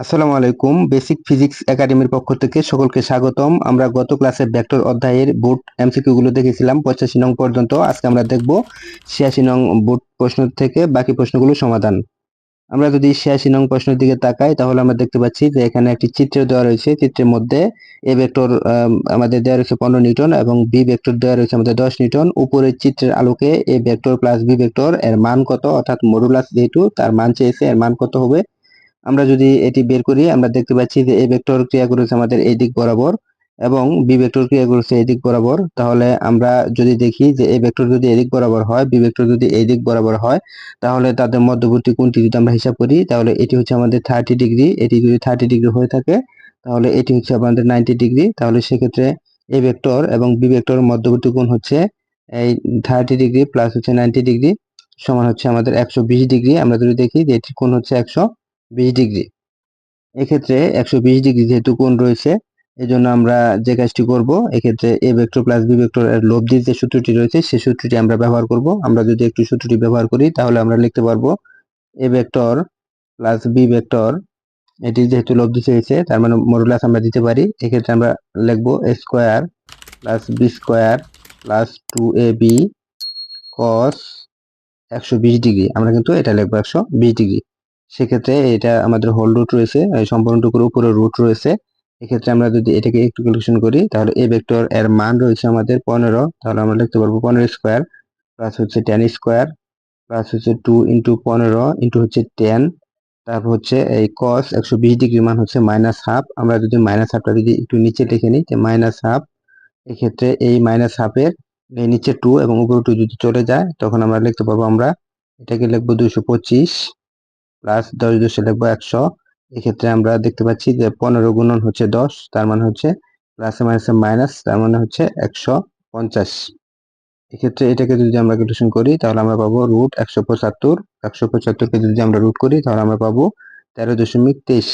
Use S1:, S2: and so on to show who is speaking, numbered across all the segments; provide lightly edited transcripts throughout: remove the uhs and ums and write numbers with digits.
S1: আসসালামু আলাইকুম। Basic physics একাডেমির পক্ষ থেকে সকলকে স্বাগতম। আমরা গত ক্লাসে ভেক্টর অধ্যায়ের বোর্ড এমসিকিউ গুলো দেখেছিলাম 85 নং পর্যন্ত। আজকে আমরা দেখব 86 নং বোর্ড প্রশ্ন থেকে বাকি প্রশ্নগুলো সমাধান। আমরা যদি 86 নং প্রশ্নের দিকে তাকাই তাহলে আমরা দেখতে পাচ্ছি যে এখানে একটি চিত্র দেওয়া রয়েছে। চিত্রের মধ্যে এ ভেক্টর আমাদের দেওয়া রয়েছে 15 নিউটন এবং বি ভেক্টর দেওয়া রয়েছে আমাদের 10 নিউটন। উপরের চিত্রের আলোকে A vector plus B vector এর মান কত, অর্থাৎ মডুলাস যেহেতু তার মান চেয়েছে, এর মান কত হবে। আমরা যদি এটি বের করি আমরা দেখতে পাচ্ছি যে এ ভেক্টর ক্রিয়া করেছে আমাদের এই দিক বরাবর এবং বি ভেক্টর ক্রিয়া করেছে এই দিক বরাবর। তাহলে আমরা যদি দেখি যে এ ভেক্টর যদি এই দিক বরাবর হয়, বি ভেক্টর যদি এই দিক বরাবর হয়, তাহলে তাদের মধ্যবর্তী কোণটি যদি আমরা হিসাব করি তাহলে এটি হচ্ছে আমাদের 30 ডিগ্রি। এটি যদি 30 ডিগ্রি হয়ে থাকে তাহলে এটি হচ্ছে আমাদের 90 ডিগ্রি। তাহলে সেক্ষেত্রে এ ভেক্টর এবং বি ভেক্টর মধ্যবর্তী কোণ হচ্ছে এই 30 ডিগ্রি প্লাস হচ্ছে 90 ডিগ্রি সমান হচ্ছে আমাদের 120 ডিগ্রি। আমরা যদি দেখি যে এটির কোণ হচ্ছে 120 ডিগ্রি। এক্ষেত্রে 120 ডিগ্রি যেহেতু কোণ রয়েছে, এজন্য আমরা যে কাজটি করব, এক্ষেত্রে A vector plus B vector এর লব্ধির যে সূত্রটি রয়েছে সেই সূত্রটি আমরা ব্যবহার করব। আমরা যদি একটু সূত্রটি ব্যবহার করি তাহলে আমরা লিখতে পারবো A vector plus B vector, এটি যেহেতু লব্ধি চেয়েছে তার মানে মডুলাস আমরা দিতে পারি। এক্ষেত্রে আমরা লিখবো A square plus B square plus 2ab cos 120 degree. আমরা কিন্তু এটা লিখবো 120 ডিগ্রি। সেক্ষেত্রে এটা আমাদের হোল রুট রয়েছে, সম্পূর্ণটুকুর উপরে রুট রয়েছে। এক্ষেত্রে আমরা যদি এটাকে একটু ক্যালকুলেশন করি তাহলে এ ভেক্টর এর মান রয়েছে আমাদের 15। তাহলে আমরা লিখতে পারবো 15 স্কোয়ার প্লাস হচ্ছে 10 স্কোয়ার প্লাস হচ্ছে 2 ইন্টু 15 ইন্টু হচ্ছে 10। তারপর হচ্ছে এই কস 120 ডিগ্রি মান হচ্ছে মাইনাস হাফ। আমরা যদি মাইনাস হাফটা যদি একটু নিচে লিখে নিই, মাইনাস হাফ। এক্ষেত্রে এই মাইনাস হাফের নিচে 2 এবং উপরে 2 যদি চলে যায় তখন আমরা লিখতে পারবো, আমরা এটাকে লিখবো 225 প্লাস 10 10 লিখবো 100। এক্ষেত্রে আমরা দেখতে পাচ্ছি যে 15 গুণন হচ্ছে 10, তার মানে হচ্ছে প্লাস মাইনাস মাইনাস, তার মানে হচ্ছে 150। এক্ষেত্রে এটাকে যদি আমরা ক্যালকুলেশন করি তাহলে আমরা পাবো রুট 175। 175কে যদি আমরা রুট করি তাহলে আমরা পাবো 13.23।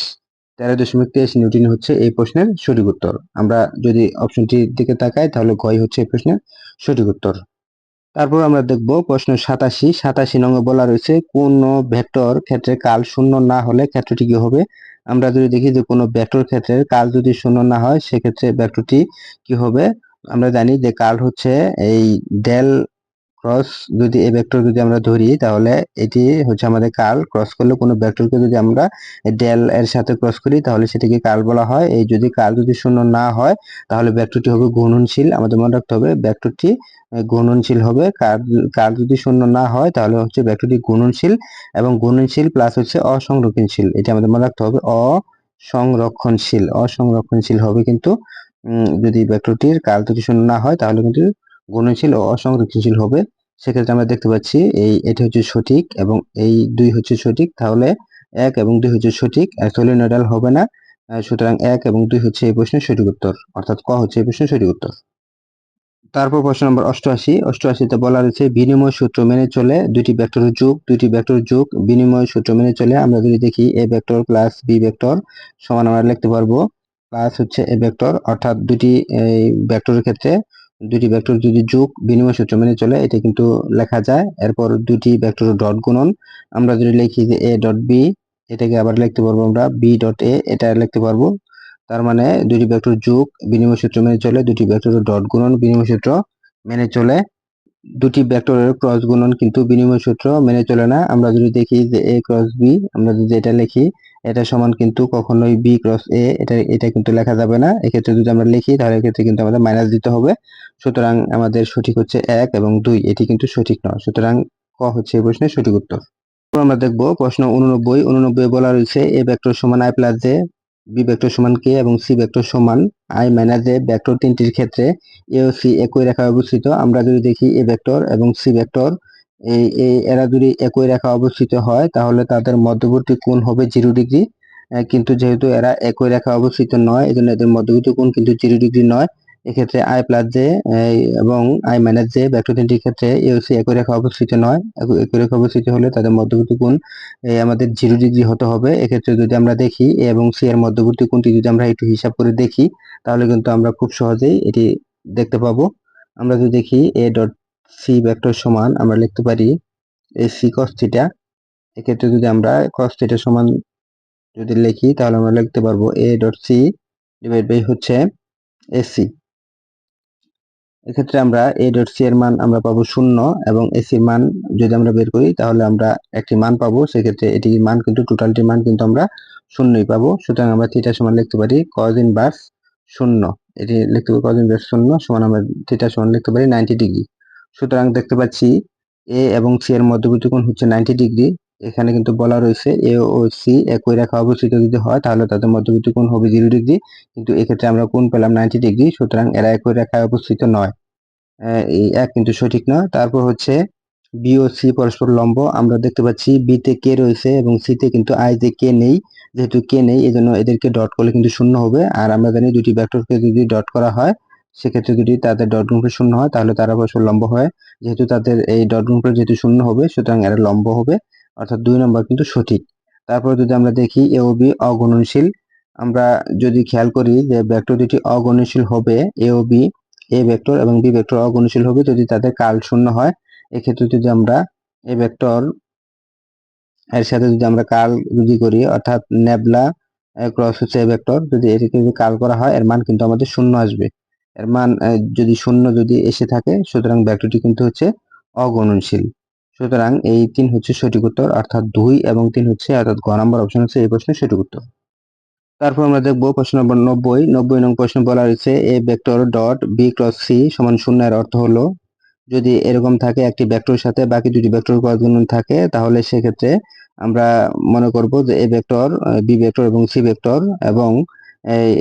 S1: 13.23 নিউটন হচ্ছে এই প্রশ্নের সঠিক উত্তর। আমরা যদি অপশনটির দিকে তাকাই তাহলে গই হচ্ছে এই প্রশ্নের সঠিক উত্তর। তারপর আমরা দেখব প্রশ্ন 87 নং বলা রয়েছে কোন ভেক্টর ক্ষেত্রে কাল শূন্য না হলে ক্ষেত্রটি কি হবে। আমরা যদি দেখি যে কোনো ভেক্টর ক্ষেত্রে কাল যদি শূন্য না হয় সেক্ষেত্রে ভেক্টরটি কি হবে। আমরা জানি যে কাল হচ্ছে এই ডেল ক্রস, যদি এই ভেক্টর যদি আমরা ধরি তাহলে এটি হচ্ছে আমাদের কার্ল। ক্রস করলে কোনো ভেক্টরকে যদি আমরা ডেল এর সাথে ক্রস করি তাহলে সেটাকে কার্ল বলা হয়। এই যদি কার্ল যদি শূন্য না হয় তাহলে ভেক্টরটি হবে গুণনশীল। আমাদের মনে রাখতে হবে ভেক্টরটি গুণনশীল হবে। কার্ল যদি শূন্য না হয় তাহলে হচ্ছে ভেক্টরটি গুণনশীল এবং গুণনশীল প্লাস হচ্ছে অসংরক্ষণশীল। এটা আমাদের মনে রাখতে হবে, অসংরক্ষণশীল। অসংরক্ষণশীল হবে কিন্তু যদি ভেক্টরটির কার্ল যদি শূন্য না হয় তাহলে কিন্তু গুণনশীল ও অসংরক্ষণশীল হবে। সেক্ষেত্রে আমরা দেখতে পাচ্ছি এটি হচ্ছে সঠিক এবং এই 2 হচ্ছে সঠিক। তাহলে 1 এবং 2 হচ্ছে সঠিক, সলিনয়েডাল হবে না। সুতরাং 1 এবং 2 হচ্ছে এই প্রশ্নের সঠিক উত্তর, অর্থাৎ ক হচ্ছে এই প্রশ্নের সঠিক উত্তর। তারপর প্রশ্ন নম্বর 88তে বলা রয়েছে বিনিময় সূত্র মেনে চলে দুটি ভেক্টর যোগ বিনিময় সূত্র মেনে চলে। আমরা যদি দেখি A vector plus B vector সমান আমরা লিখতে পারবো প্লাস হচ্ছে এ ভেক্টর, অর্থাৎ দুটি ভেক্টরের ক্ষেত্রে দুটি ভেক্টর যদি যোগ বিনিময় সূত্র মেনে চলে এটা কিন্তু লেখা যায়। এরপর দুটি ভেক্টর ডট গুণন, আমরা যদি লিখি যে এ ডট বি, এটাকে আবার লিখতে পারবো আমরা বি ডট এ, এটা লিখতে পারবো। তার মানে দুটি ভেক্টর যোগ বিনিময় সূত্র মেনে চলে, দুটি ভেক্টরের ডট গুণন বিনিময় সূত্র মেনে চলে। দুটি ভেক্টরের ক্রস গুণন কিন্তু বিনিময় সূত্র মেনে চলে না। আমরা যদি দেখি যে এ ক্রস বি, আমরা যদি এটা লিখি এটা সমান কিন্তু কখনোই বি ক্রস এ, এটা কিন্তু লেখা যাবে না। এক্ষেত্রে যদি আমরা লিখি তাহলে এক্ষেত্রে কিন্তু আমাদের মাইনাস দিতে হবে। সুতরাং আমাদের সঠিক হচ্ছে 1 এবং 2, এটি কিন্তু সঠিক নয়। সুতরাং ক হচ্ছে এই প্রশ্নের সঠিক উত্তর। আমরা দেখবো প্রশ্ন 89 বলা রয়েছে এ ভেক্টর সমান I plus J, B vector সমান কে এবং সি ভেক্টর সমান আই মাইনাস জে। ভেক্টর তিনটির ক্ষেত্রে এ ও সি একই রেখায় অবস্থিত। আমরা যদি দেখি এ ভেক্টর এবং সি ভেক্টর এরা যদি একই রেখা অবস্থিত হয় তাহলে তাদের মধ্যবর্তী কোণ হবে 0 ডিগ্রি। কিন্তু যেহেতু এরা একই রেখা অবস্থিত নয় এজন্য এদের মধ্যবর্তী কোণ কিন্তু 0 ডিগ্রি নয়। এক্ষেত্রে আই প্লাস জে এবং আই মাইনাস জে ভেক্টর তিনটির ক্ষেত্রে এ ও সি একই রেখা অবস্থিত নয়। একই রেখা অবস্থিত হলে তাদের মধ্যবর্তী কোণ আমাদের 0 ডিগ্রি হতে হবে। এক্ষেত্রে যদি আমরা দেখি এ এবং সি এর মধ্যবর্তী কোণটি যদি আমরা একটু হিসাব করে দেখি তাহলে কিন্তু আমরা খুব সহজেই এটি দেখতে পাবো। আমরা যদি দেখি এ ডট সি ভেক্টর সমান আমরা লিখতে পারি এ সি কস থিটা। এক্ষেত্রে যদি আমরা কস থিটা সমান যদি লিখি তাহলে আমরা লিখতে পারবো A dot C divide by হচ্ছে এসি। এক্ষেত্রে আমরা এ ডট সি এর মান আমরা পাবো 0 এবং এসি এর মান যদি আমরা বের করি তাহলে আমরা একটি মান পাবো। সেক্ষেত্রে এটির মান কিন্তু টোটালটির মান কিন্তু আমরা শূন্যই পাবো। সুতরাং আমরা থিটা সমান লিখতে পারি cos ইনভার্স 0, এটি লিখতে পারি cos ইনভার্স 0 সমান আমরা থিটা সমান লিখতে পারি 90 ডিগ্রি। সুতরাং দেখতে পাচ্ছি এ এবং সি এর মধ্যবর্তী কোণ হচ্ছে 90 ডিগ্রি। এখানে কিন্তু বলা রয়েছে এ ও সি একই রেখা অবস্থিত যদি হয় তাহলে তাদের মধ্যবর্তী কোণ হবে 0 ডিগ্রি, কিন্তু এক্ষেত্রে আমরা কোণ পেলাম 90 ডিগ্রি। সুতরাং এরা একই রেখায় অবস্থিত নয়, এই এক কিন্তু সঠিক নয়। তারপর হচ্ছে বি ও সি পরস্পর লম্ব। আমরা দেখতে পাচ্ছি বি তে কে রয়েছে এবং সি তে কিন্তু আই যে কে নেই, যেহেতু কে নেই এজন্য এদেরকে ডট করলে কিন্তু শূন্য হবে। আর আমরা জানি দুটি ভেক্টরকে যদি ডট করা হয় সেক্ষেত্রে যদি তাদের ডট গুণফল শূন্য হয় তাহলে তারা পরস্পর লম্ব হয়। যেহেতু তাদের এই ডট গুণফল যেহেতু শূন্য হবে সুতরাং এরা লম্ব হবে, অর্থাৎ 2 নম্বর কিন্তু সঠিক। তারপর যদি আমরা দেখি এ ও বি অগুণনশীল, আমরা যদি খেয়াল করি যে ভেক্টর দুটি অগুণনশীল হবে এ ও বি, এ ভেক্টর এবং বি ভেক্টর অগুণনশীল হবে যদি তাদের কার্ল শূন্য হয়। এক্ষেত্রে যদি আমরা এ ভেক্টর এর সাথে যদি আমরা কার্ল যদি করি অর্থাৎ নেবলা ক্রস হচ্ছে এ ভেক্টর, যদি এটিকে যদি কার্ল করা হয় এর মান কিন্তু আমাদের শূন্য আসবে। এর মান যদি শূন্য যদি এসে থাকে সুতরাং ভেক্টরটি কিন্তু হচ্ছে অগুণনশীল। সুতরাং এই 3 হচ্ছে সঠিক উত্তর, অর্থাৎ 2 এবং 3 হচ্ছে, অর্থাৎ গ নম্বর অপশন হচ্ছে এই প্রশ্নের সঠিক উত্তর। তারপর আমরা দেখবো প্রশ্ন নম্বর 90 নং প্রশ্ন বলা রয়েছে A vector dot B cross C সমান 0। এর অর্থ হলো যদি এরকম থাকে একটি ভেক্টরের সাথে বাকি দুটি ভেক্টর ক্রস গুণন থাকে তাহলে সেক্ষেত্রে আমরা মনে করব যে এ ভেক্টর বি ভেক্টর এবং সি ভেক্টর, এবং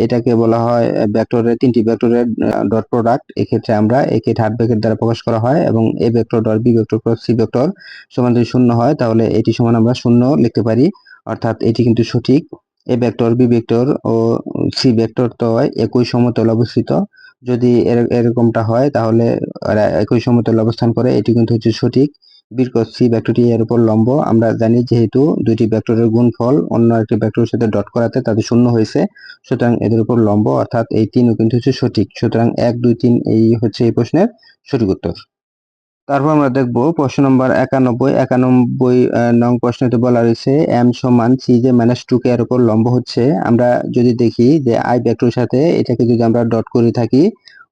S1: এটাকে বলা হয় ভেক্টরের তিনটি ভেক্টরের ডট প্রোডাক্ট। এক্ষেত্রে আমরা একে থার্ড ব্র্যাকেট দ্বারা প্রকাশ করা হয় এবং A vector dot B vector cross C vector সমান যদি 0 হয় তাহলে এটি সমান আমরা 0 লিখতে পারি, অর্থাৎ এটি কিন্তু সঠিক। এ ভেক্টর বি ভেক্টর ও সি ভেক্টর তো একই সমতলে অবস্থিত। যদি এরকমটা হয় তাহলে এরা একই সমতলে অবস্থান করে, এটি কিন্তু হচ্ছে সঠিক। বি ক্রস সি ভেক্টরটি এর উপর লম্ব। আমরা জানি যেহেতু দুইটি ভেক্টরের গুণফল অন্য একটি ভেক্টরের সাথে ডট করাতে তাদের শূন্য হয়েছে, সুতরাং এদের উপর লম্ব, অর্থাৎ এই 3ও কিন্তু হচ্ছে সঠিক। সুতরাং 1 2 3 এই হচ্ছে এই প্রশ্নের সঠিক উত্তর। তারপর আমরা দেখব প্রশ্ন নম্বর 91 নং প্রশ্নতে বলা রয়েছে m সমান সি জে মাইনাস 2k এর উপর লম্ব হচ্ছে। আমরা যদি দেখি যে আই ভেক্টরের সাথে এটাকে যদি আমরা ডট করে থাকি,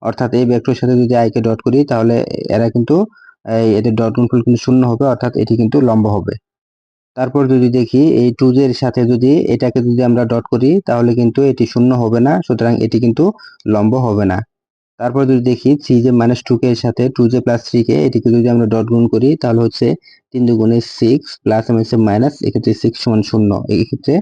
S1: অর্থাৎ এই ভেক্টরের সাথে যদি আই কে ডট করি তাহলে এরা কিন্তু এদের ডট গুণফল কিন্তু শূন্য হবে, অর্থাৎ এটি কিন্তু লম্ব হবে। তারপর যদি দেখি এই 2j এর সাথে যদি এটাকে যদি আমরা ডট করি তাহলে কিন্তু এটি শূন্য হবে না, সুতরাং এটি কিন্তু লম্ব হবে না। তারপর যদি দেখি 3j মাইনাস 2k এর সাথে 2j প্লাস 3k এটিকে যদি আমরা ডট গুণ করি তাহলে হচ্ছে 3 দুগুণে 6 প্লাস আমি হচ্ছে মাইনাস, এক্ষেত্রে 6 সমান 0। এই ক্ষেত্রে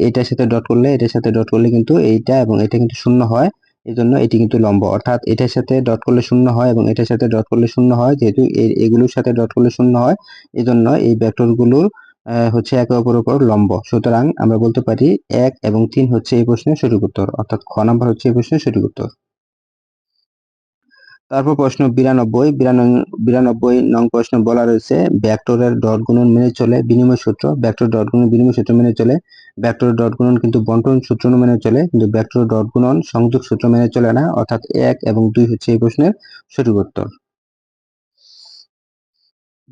S1: এটার সাথে ডট করলে এটার সাথে ডট করলে কিন্তু এইটা এবং এটা কিন্তু শূন্য হয়, এই জন্য এটি কিন্তু লম্ব। অর্থাৎ এটার সাথে ডট করলে শূন্য হয় এবং এটার সাথে ডট করলে শূন্য হয়, যেহেতু এগুলোর সাথে ডট করলে শূন্য হয় এই জন্য এই ভেক্টরগুলোর হচ্ছে একে অপরের উপর লম্ব। সুতরাং আমরা বলতে পারি 1 এবং 3 হচ্ছে এই প্রশ্নের সঠিক উত্তর, অর্থাৎ খ নাম্বার হচ্ছে এই প্রশ্নের সঠিক উত্তর। তারপর প্রশ্ন 92 নং প্রশ্ন বলা রয়েছে ভেক্টরের ডট গুণন মেনে চলে বিনিময় সূত্র। ভেক্টর ডট গুণন বিনিময় সূত্র মেনে চলে। ভেক্টর ডট গুণন কিন্তু বন্টন সূত্র মেনে চলে, কিন্তু ভেক্টর ডট গুণন সংযোগ সূত্র মেনে চলে না, অর্থাৎ 1 এবং 2 হচ্ছে এই প্রশ্নের সঠিক উত্তর।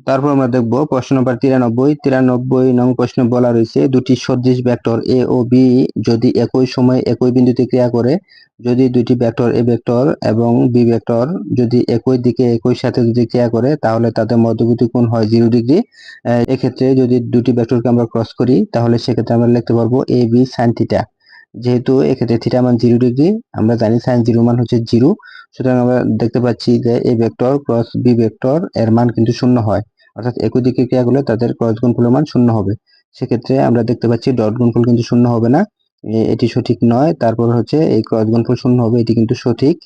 S1: তারপর আমরা দেখব প্রশ্ন নম্বর 93 নং প্রশ্নে বলা রয়েছে দুটি সদৃশ ভেক্টর এ ও বি যদি একই সময়ে একই বিন্দুতে ক্রিয়া করে, যদি দুটি ভেক্টর এ ভেক্টর এবং বি ভেক্টর যদি একই দিকে একই সাথে যদি ক্রিয়া করে তাহলে তাদের মধ্যবর্তী কোণ হয় 0 ডিগ্রি। এক্ষেত্রে যদি দুটি ভেক্টরকে আমরা ক্রস করি তাহলে সেক্ষেত্রে আমরা লিখতে পারবো এ বি সাইন থিটা। যেহেতু এক্ষেত্রে থিটা মান 0 ডিগ্রি, আমরা জানি সাইন 0 মান হচ্ছে 0, সুতরাং আমরা দেখতে পাচ্ছি যে A vector cross B vector এর মান কিন্তু শূন্য হয়, অর্থাৎ একই দিকে ক্রিয়া করলে তাদের ক্রস গুণফলের মান শূন্য হবে। সেক্ষেত্রে আমরা দেখতে পাচ্ছি ডট গুণফল কিন্তু শূন্য হবে না, এটি সঠিক নয়। তারপর হচ্ছে এই ক্রস গুণফল শূন্য হবে, এটি কিন্তু সঠিক।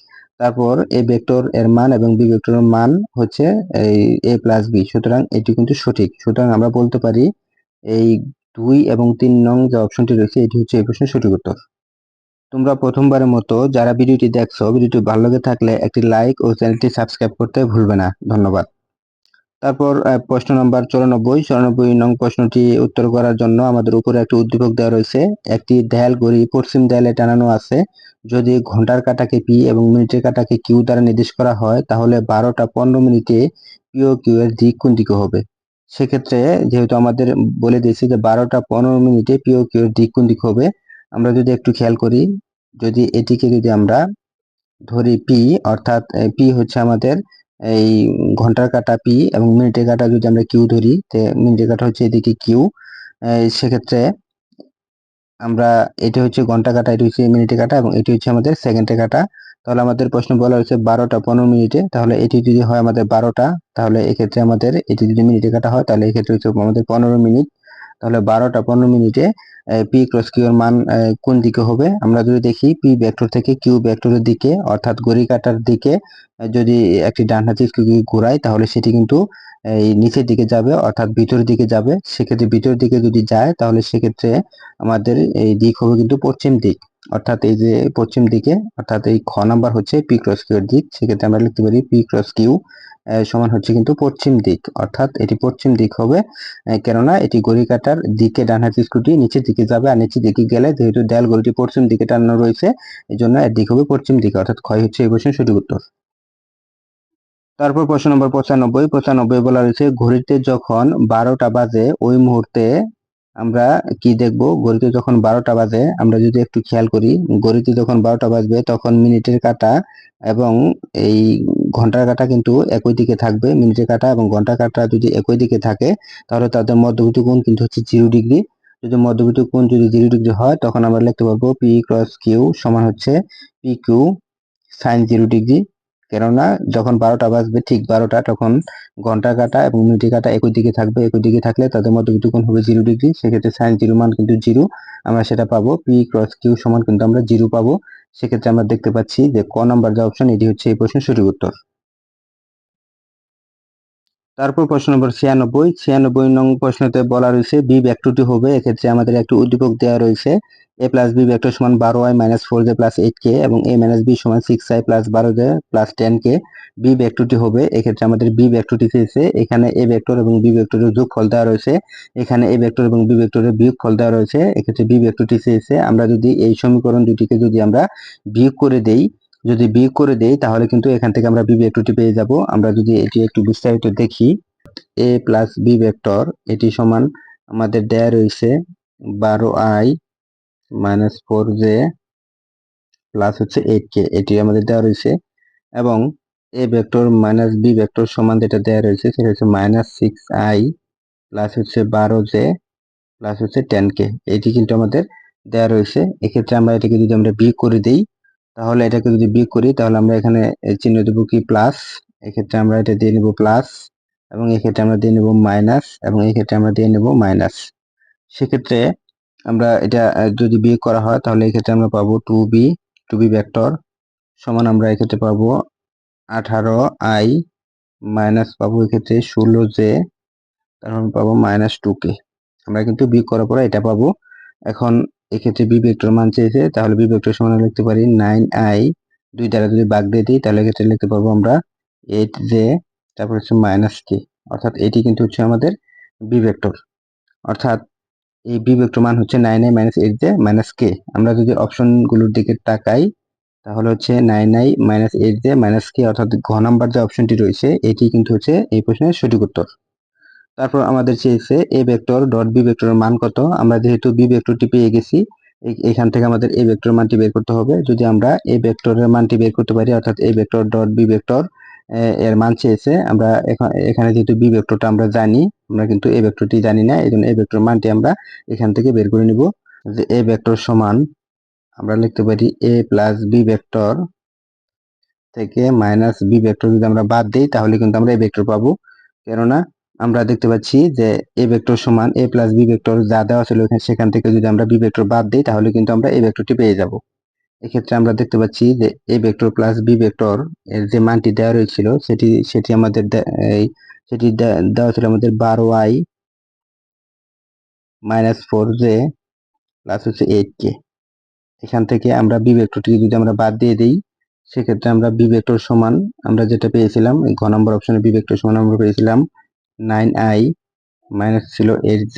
S1: তারপর এ ভেক্টর এর মান এবং বি ভেক্টরের মান হচ্ছে এই এ প্লাস বি, সুতরাং এটি কিন্তু সঠিক। সুতরাং আমরা বলতে পারি এই 2 এবং 3 নং যে অপশনটি রয়েছে এটি হচ্ছে এই প্রশ্নের সঠিক উত্তর। তোমরা প্রথমবারের মতো যারা ভিডিওটি দেখছো, ভিডিওটি ভালো লেগে থাকলে একটি লাইক ও চ্যানেলটি সাবস্ক্রাইব করতে ভুলবে না। ধন্যবাদ। তারপর প্রশ্ন নাম্বার 94 নং প্রশ্নটি উত্তর করার জন্য আমাদের উপরে একটি উদ্দীপক দেওয়া রয়েছে। একটি দেয়াল ঘড়ি পশ্চিম দেয়ালে টানানো আছে। যদি ঘন্টার কাঁটাকে পি এবং মিনিটের কাঁটাকে কিউ দ্বারা নির্দেশ করা হয় তাহলে 12টা 15 মিনিটে পি ও কিউ এর দিক কোন দিকে হবে? সেক্ষেত্রে যেহেতু আমাদের বলে দিয়েছি যে 12টা 15 মিনিটে পি ও কিউ এর দিক কোন দিক হবে, আমরা যদি একটু খেয়াল করি, যদি এটিকে যদি আমরা ধরি পি, অর্থাৎ পি হচ্ছে আমাদের এই ঘন্টার কাঁটা পি এবং মিনিটের কাঁটা যদি আমরা কিউ ধরি, মিনিটের কাঁটা হচ্ছে এদিকে কিউ। সেক্ষেত্রে আমরা এটি হচ্ছে ঘন্টা কাঁটা, এটি হচ্ছে মিনিটে কাঁটা এবং এটি হচ্ছে আমাদের সেকেন্ডে কাঁটা। তাহলে আমাদের প্রশ্ন বলা হয়েছে 12টা 15 মিনিটে, তাহলে এটি যদি হয় আমাদের 12টা, তাহলে এক্ষেত্রে আমাদের এটি যদি মিনিটে কাঁটা হয় তাহলে এক্ষেত্রে হচ্ছে আমাদের 15 মিনিট। তাহলে 12টা 15 মিনিটে পি ক্রস কিউ এর মান কোন দিকে হবে? আমরা যদি দেখি পি ভেক্টর থেকে কিউ ভেক্টরের দিকে, অর্থাৎ ঘড়ি কাঁটার দিকে যদি একটি ডান হাতি স্ক্রু ঘোরাই তাহলে সেটি কিন্তু এই নিচের দিকে যাবে, অর্থাৎ ভিতরের দিকে যাবে। সেক্ষেত্রে ভিতরের দিকে যদি যায় তাহলে সেক্ষেত্রে আমাদের এই দিক হবে কিন্তু পশ্চিম দিক, অর্থাৎ এই যে পশ্চিম দিকে, অর্থাৎ এই খ নাম্বার হচ্ছে পি ক্রস কিউ এর দিক। সেক্ষেত্রে আমরা লিখতে পারি পি ক্রস কিউ সমান হচ্ছে কিন্তু পশ্চিম দিক, অর্থাৎ এটি পশ্চিম দিক হবে, কেননা এটি ঘড়ি কাঁটার দিকে ডান হাতি স্ক্রুটি নিচের দিকে যাবে, আর নিচের দিকে গেলে যেহেতু দেয়াল ঘড়িটি পশ্চিম দিকে টানানো রয়েছে এই জন্য এর দিক হবে পশ্চিম দিকে, অর্থাৎ ক্ষয় হচ্ছে এই প্রশ্নের সঠিক উত্তর। তারপর প্রশ্ন নম্বর 95 বলা রয়েছে ঘড়িতে যখন 12টা বাজে ওই মুহূর্তে আমরা কি দেখব? ঘড়িতে যখন 12টা বাজে আমরা যদি একটু খেয়াল করি, ঘড়িতে যখন 12টা বাজবে তখন মিনিটের কাঁটা এবং এই ঘন্টার কাঁটা কিন্তু একই দিকে থাকবে। মিনিটের কাঁটা এবং ঘন্টার কাঁটা যদি একই দিকে থাকে তাহলে তাদের মধ্যবর্তী কোণ কিন্তু হচ্ছে 0 ডিগ্রি। যদি মধ্যবর্তী কোণ যদি 0 ডিগ্রি হয় তখন আমরা লিখতে পারবো পি ক্রস কিউ সমান হচ্ছে পি কিউ সাইন 0 ডিগ্রি। কেননা যখন 12টা বাজবে ঠিক 12টা, তখন ঘন্টার কাঁটা এবং মিনিটের কাঁটা একই দিকে থাকবে। একই দিকে থাকলে তাদের মধ্যবর্তী কোণ হবে 0 ডিগ্রি। সেক্ষেত্রে সাইন 0 মান কিন্তু 0, আমরা সেটা পাবো পি ক্রস কিউ সমান কিন্তু আমরা 0 পাবো। সেক্ষেত্রে আমরা দেখতে পাচ্ছি যে ক নাম্বার যে অপশন এটি হচ্ছে এই প্রশ্নের সঠিক উত্তর। তারপর প্রশ্ন নম্বর 96 নং প্রশ্নতে বলা রয়েছে বি ভেক্টরটি হবে, এক্ষেত্রে আমাদের একটি উদ্দীপক দেওয়া রয়েছে a প্লাস বি ভেক্টর সমান 12i minus 4j plus 8k এবং a মাইনাস বি সমান 6i plus 12j plus 10k। B ভেক্টরটি হবে, এক্ষেত্রে আমাদের বি ভেক্টরটি চেয়েছে। এখানে a ভেক্টর এবং বি ভেক্টরের যোগফল দেওয়া রয়েছে, এখানে a ভেক্টর এবং বি ভেক্টরের বিয়োগফল দেওয়া রয়েছে। এক্ষেত্রে বি ভেক্টরটি চেয়েছে। আমরা যদি এই সমীকরণ দুটিকে যদি আমরা বিয়োগ করে দেই, তাহলে কিন্তু এখান থেকে আমরা বি ভেক্টরটি পেয়ে যাব। আমরা যদি এটি একটু বিস্তারিত দেখি, এ প্লাস বি ভেক্টর এটি সমান আমাদের দেয়া রয়েছে 12i মাইনাস 4j প্লাস হচ্ছে 8k, এটি আমাদের দেওয়া রয়েছে। এবং A vector minus B vector সমান যেটা দেওয়া রয়েছে সেটা হচ্ছে মাইনাস 6i প্লাস হচ্ছে 12j প্লাস হচ্ছে 10k, এটি কিন্তু আমাদের দেওয়া রয়েছে। এক্ষেত্রে আমরা এটাকে যদি আমরা বিয়োগ করে দিই, তাহলে এটাকে যদি বিয়োগ করি তাহলে আমরা এখানে চিহ্ন দেব কি প্লাস, এক্ষেত্রে আমরা এটা দিয়ে নেব প্লাস, এবং এক্ষেত্রে আমরা দিয়ে নেব মাইনাস, এবং এক্ষেত্রে আমরা দিয়ে নেব মাইনাস। সেক্ষেত্রে আমরা এটা যদি বিয়োগ করা হয় তাহলে এক্ষেত্রে আমরা পাবো টু বি ভেক্টর সমান আমরা এক্ষেত্রে পাবো 18i মাইনাস পাবো এক্ষেত্রে 16j, তারপর পাবো মাইনাস 2k। আমরা কিন্তু বিয়োগ করার পরে এটা পাবো। এখন এক্ষেত্রে বি ভেক্টর মান চেয়েছে, তাহলে বি ভেক্টর সমান লিখতে পারি 9i, 2 দ্বারা যদি ভাগ দিয়ে দিই তাহলে এক্ষেত্রে লিখতে পারবো আমরা 8j, তারপর হচ্ছে মাইনাস k, অর্থাৎ এটি কিন্তু হচ্ছে আমাদের বি ভেক্টর। অর্থাৎ এই বি ভেক্টর মান হচ্ছে 9i minus 8j minus k। আমরা যদি অপশনগুলোর দিকে তাকাই তাহলে হচ্ছে 9i minus 8j minus k, অর্থাৎ ঘ নাম্বার যে অপশনটি রয়েছে এটি কিন্তু হচ্ছে এই প্রশ্নের সঠিক উত্তর। তারপর আমাদের চেয়েছে এ ভেক্টর ডট বি ভেক্টরের মান কত। আমরা যেহেতু বি ভেক্টরটি পেয়ে গেছি, এখান থেকে আমাদের এ ভেক্টর মানটি বের করতে হবে। যদি আমরা এ ভেক্টরের মানটি বের করতে পারি, অর্থাৎ A vector dot B vector এর মান চেয়েছে, আমরা এখানে যেহেতু বি ভেক্টরটা আমরা জানি, আমরা কিন্তু এ ভেক্টরটি জানি না, এই জন্য এ ভেক্টর মানটি আমরা এখান থেকে বের করে নিব। যে এ ভেক্টর সমান আমরা লিখতে পারি এ প্লাস বি ভেক্টর থেকে মাইনাস বি ভেক্টর যদি আমরা বাদ দিই তাহলে কিন্তু আমরা এ ভেক্টর পাবো। কেননা আমরা দেখতে পাচ্ছি যে এ ভেক্টর সমান এ প্লাস বি ভেক্টর যা দেওয়া ছিল সেখান থেকে যদি আমরা বি ভেক্টর বাদ দিই তাহলে কিন্তু আমরা এই ভেক্টরটি পেয়ে যাব। এক্ষেত্রে আমরা দেখতে পাচ্ছি যে A vector plus B vector এর যে মানটি দেওয়া রয়েছিল সেটি আমাদের দেওয়া ছিল আমাদের 12i মাইনাস 4j প্লাস হচ্ছে 8k। এখান থেকে আমরা বি ভেক্টরটি যদি আমরা বাদ দিয়ে দিই সেক্ষেত্রে আমরা বি ভেক্টর সমান আমরা যেটা পেয়েছিলাম এই ঘ নম্বর অপশনে বি ভেক্টর সমান আমরা পেয়েছিলাম 9i মাইনাস ছিল 8j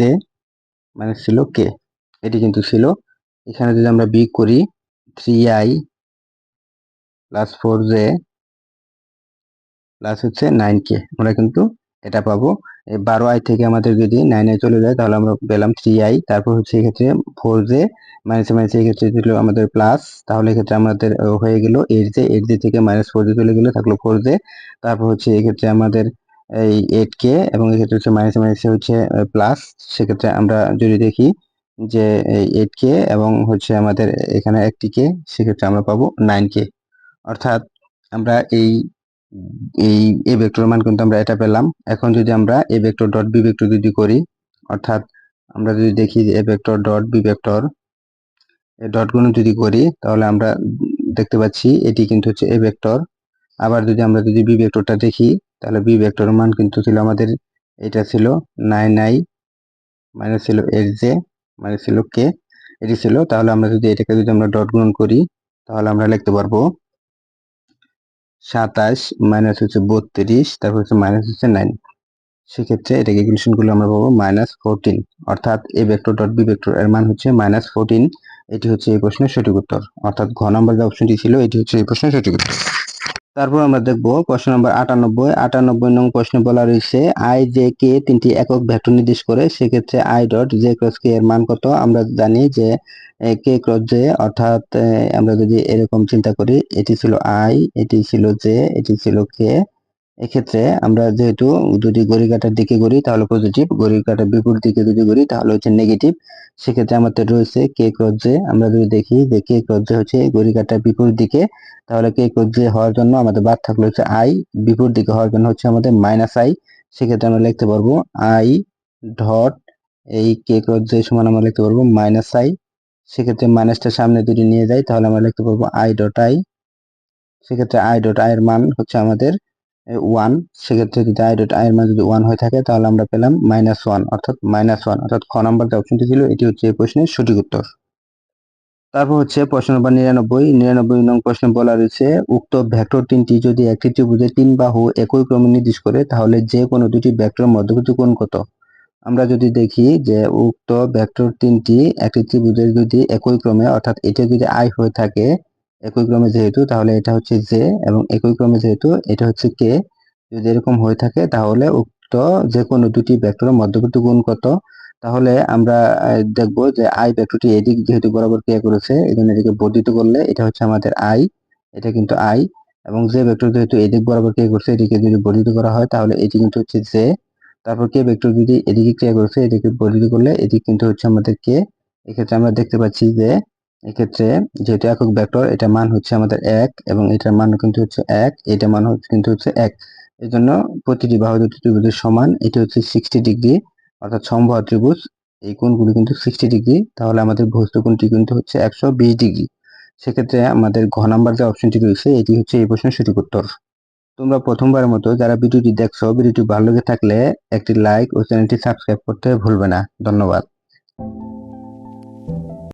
S1: মাইনাস ছিল k, এটি কিন্তু ছিল। এখানে যদি আমরা বিয়োগ করি 3i প্লাস 4j প্লাস হচ্ছে 9k, আমরা কিন্তু এটা পাবো। 12i থেকে আমাদের যদি 9i চলে যায় তাহলে আমরা পেলাম 3i। তারপর হচ্ছে এক্ষেত্রে 4j মাইনাসে মাইনাসে এক্ষেত্রে ছিল আমাদের প্লাস, তাহলে এক্ষেত্রে আমাদের হয়ে গেল 8j থেকে -4j চলে গেলে থাকলো 4j। তারপর হচ্ছে এক্ষেত্রে আমাদের এই 8k এবং এক্ষেত্রে হচ্ছে মাইনাসে মাইনাসে হচ্ছে প্লাস। সেক্ষেত্রে আমরা যদি দেখি যে এই 8k এবং হচ্ছে আমাদের এখানে একটি k, সেক্ষেত্রে আমরা পাবো 9k। অর্থাৎ আমরা এই এই এ ভেক্টরের মান কিন্তু আমরা এটা পেলাম। এখন যদি আমরা A vector dot B vector যদি করি, অর্থাৎ আমরা যদি দেখি যে A vector dot B vector এই ডট গুণ যদি করি তাহলে আমরা দেখতে পাচ্ছি এটি কিন্তু হচ্ছে এ ভেক্টর। আবার যদি বি ভেক্টরটা দেখি তাহলে বি ভেক্টরের মান কিন্তু ছিল আমাদের, এটা ছিল 9i মাইনাস ছিল 8j মাইনাস ছিল k, এটি ছিল। তাহলে আমরা যদি এটাকে যদি আমরা ডট গুণন করি তাহলে আমরা লিখতে পারবো 27 মাইনাস হচ্ছে 32, তারপর হচ্ছে মাইনাস হচ্ছে 9। সেক্ষেত্রে এটাকে ইকুয়েশন করলে আমরা পাবো -14। অর্থাৎ A vector dot B vector এর মান হচ্ছে -14। এটি হচ্ছে এই প্রশ্নের সঠিক উত্তর। অর্থাৎ ঘ নাম্বার যে অপশনটি ছিল এটি হচ্ছে এই প্রশ্নের সঠিক উত্তর। তারপর আমরা দেখব প্রশ্ন নম্বর 98 নং প্রশ্নে বলা রয়েছে আই জে কে তিনটি একক ভেক্টর নির্দেশ করে, সেক্ষেত্রে আই ডট জে ক্রস কে এর মান কত। আমরা জানি যে কে ক্রস জে, অর্থাৎ আমরা যদি এরকম চিন্তা করি, এটি ছিল আই, এটি ছিল জে, এটি ছিল কে। এক্ষেত্রে আমরা যেহেতু যদি ঘড়ি কাঁটার দিকে ঘুরি তাহলে পজিটিভ, ঘড়ি কাঁটার বিপরীত দিকে যদি ঘুরি তাহলে হচ্ছে নেগেটিভ। সেক্ষেত্রে আমাদের রয়েছে কে ক্রস জে। আমরা যদি দেখি যে কে ক্রস জে হচ্ছে ঘড়ি কাঁটার বিপরীত দিকে, তাহলে কে ক্রস জে হওয়ার জন্য আমাদের বাদ থাকলে হচ্ছে আই, বিপরীত দিকে হওয়ার জন্য হচ্ছে আমাদের -i। সেক্ষেত্রে আমরা লিখতে পারবো আই ডট এই কে ক্রস জে সমান আমরা লিখতে পারবো -i। সেক্ষেত্রে মাইনাসটা সামনে যদি নিয়ে যাই তাহলে আমরা লিখতে পারবো আই ডট আই। সেক্ষেত্রে আই ডট আই এর মান হচ্ছে আমাদের 1। সেক্ষেত্রে যদি আই ডট আই এর মান যদি 1 হয়ে থাকে তাহলে আমরা পেলাম -1, অর্থাৎ -1। অর্থাৎ খ নাম্বার যে অপশনটি ছিল এটি হচ্ছে এই প্রশ্নের সঠিক উত্তর। তারপর হচ্ছে প্রশ্ন নম্বর 99 নং প্রশ্নে বলা রয়েছে উক্ত ভেক্টর তিনটি যদি একটি ত্রিভুজের তিন বাহু একই ক্রমে নির্দেশ করে তাহলে যে কোনো দুটি ভেক্টর মধ্যবর্তী কোণ কত। আমরা যদি দেখি যে উক্ত ভেক্টর তিনটি একটি ত্রিভুজের যদি একই ক্রমে, অর্থাৎ এটা যদি আই হয়ে থাকে একই ক্রমে যেহেতু, তাহলে এটা হচ্ছে জে, এবং একই ক্রমে যেহেতু এটা হচ্ছে কে, যদি এরকম হয়ে থাকে তাহলে উক্ত যে কোনো দুটি ভেক্টরের মধ্যবর্তী কোণ কত। তাহলে আমরা দেখব যে আই ভেক্টরটি এদিক যেহেতু বরাবর ক্রিয়া করেছে, এই জন্য এটাকে বর্ধিত করলে এটা হচ্ছে আমাদের আই, এটা কিন্তু আই। এবং যে ভেক্টর যেহেতু এদিক বরাবর ক্রিয়া করছে, এটিকে যদি বর্ধিত করা হয় তাহলে এটি কিন্তু হচ্ছে জে। তারপর কে ভেক্টর যদি এদিকে ক্রিয়া করছে, এদিকে বর্ধিত করলে এটি কিন্তু হচ্ছে আমাদের কে। এক্ষেত্রে আমরা দেখতে পাচ্ছি যে এক্ষেত্রে যেহেতু একক ভেক্টর, এটা মান হচ্ছে আমাদের 1 এবং এটার মান কিন্তু হচ্ছে 1, এটা মান কিন্তু হচ্ছে 1। এই জন্য প্রতিটি বাহু দুটি ত্রিভুজের সমান, এটি হচ্ছে 60 ডিগ্রি, অর্থাৎ সমবাহু ত্রিভুজ এই কোণগুলি কিন্তু 60 ডিগ্রি। তাহলে আমাদের বস্তু কোণটি কিন্তু হচ্ছে 120 ডিগ্রি। সেক্ষেত্রে আমাদের ঘ নাম্বার যে অপশনটি রয়েছে এটি হচ্ছে এই প্রশ্নের সঠিক উত্তর। তোমরা প্রথমবারের মতো যারা ভিডিওটি দেখছো, ভিডিওটি ভালো লেগে থাকলে একটি লাইক ও চ্যানেলটি সাবস্ক্রাইব করতে ভুলবে না। ধন্যবাদ।